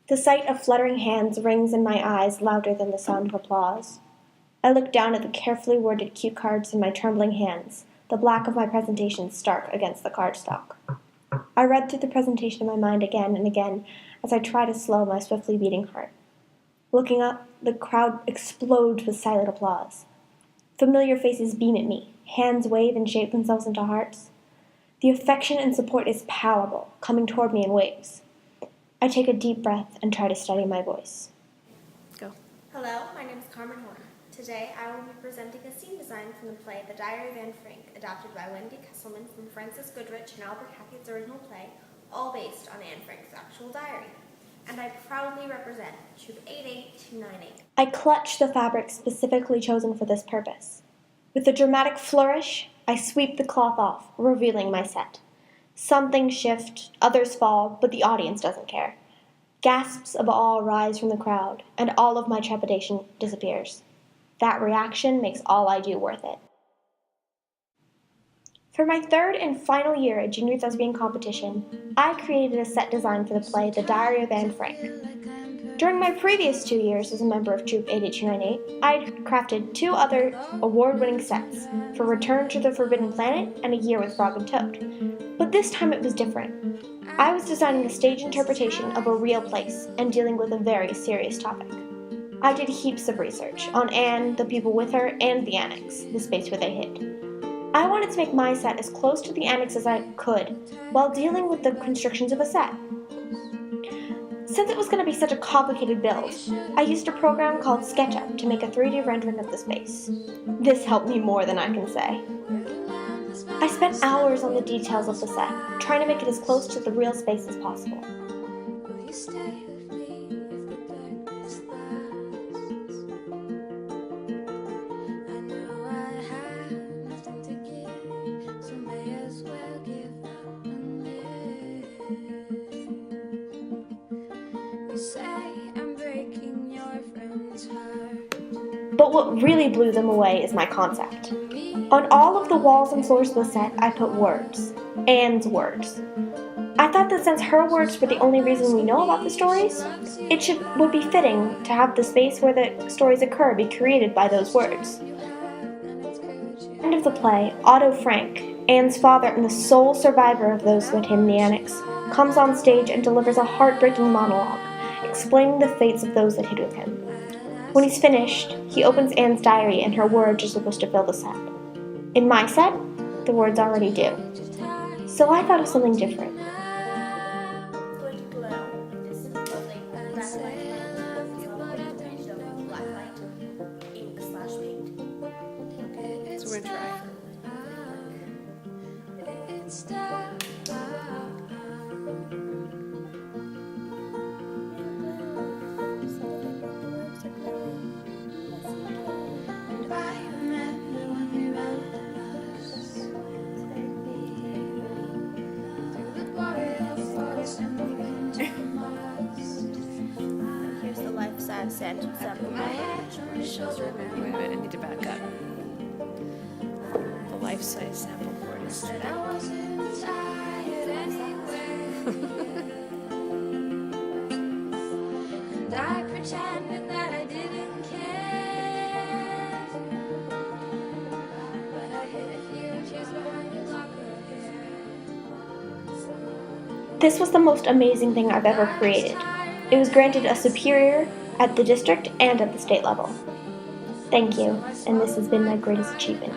The sight of fluttering hands rings in my eyes louder than the sound of applause. I look down at the carefully worded cue cards in my trembling hands, the black of my presentation stark against the cardstock. I read through the presentation in my mind again and again as I try to slow my swiftly beating heart. Looking up, the crowd explodes with silent applause. Familiar faces beam at me, hands wave and shape themselves into hearts. The affection and support is palpable, coming toward me in waves. I take a deep breath and try to steady my voice. Go. Hello, my name is Carmen Horner. Today I will be presenting a scene design from the play The Diary of Anne Frank, adapted by Wendy Kesselman from Frances Goodrich and Albert Hackett's original play, all based on Anne Frank's actual diary. And I proudly represent Troop 88298. I clutch the fabric specifically chosen for this purpose. With a dramatic flourish, I sweep the cloth off, revealing my set. Some things shift, others fall, but the audience doesn't care. Gasps of awe rise from the crowd, and all of my trepidation disappears. That reaction makes all I do worth it. For my third and final year at Junior Thespian Competition, I created a set design for the play The Diary of Anne Frank. During my previous 2 years as a member of Troop 88298, I'd crafted 2 other award-winning sets for Return to the Forbidden Planet and A Year with Frog and Toad. But this time it was different. I was designing a stage interpretation of a real place and dealing with a very serious topic. I did heaps of research on Anne, the people with her, and the annex, the space where they hid. I wanted to make my set as close to the annex as I could while dealing with the constrictions of a set. Since it was going to be such a complicated build, I used a program called SketchUp to make a 3D rendering of the space. This helped me more than I can say. I spent hours on the details of the set, trying to make it as close to the real space as possible. But what really blew them away is my concept. On all of the walls and floors of the set, I put words. Anne's words. I thought that since her words were the only reason we know about the stories, it would be fitting to have the space where the stories occur be created by those words. At the end of the play, Otto Frank, Anne's father and the sole survivor of those who had hidden the annex, comes on stage and delivers a heartbreaking monologue, explaining the fates of those that hid with him. When he's finished, he opens Anne's diary and her words are supposed to fill the set. In my set, the words already do. So I thought of something different. So we're gonna try. Here's the life-size sample Wait a minute, I need to back up. The life-size sample board is I pretended that I didn't care, but I hid a few tears behind your locker. This was the most amazing thing I've ever created. It was granted a superior at the district and at the state level. Thank you, and this has been my greatest achievement.